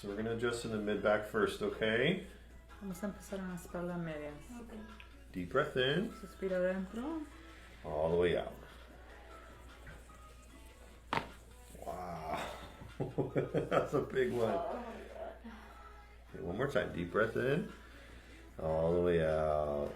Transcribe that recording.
So we're going to adjust in the mid-back first, okay? Vamos a empezar en las espaldas medias. Okay. Deep breath in. Suspiro dentro. All the way out. Wow. That's a big one. Oh my god. Okay, one more time. Deep breath in. All the way out.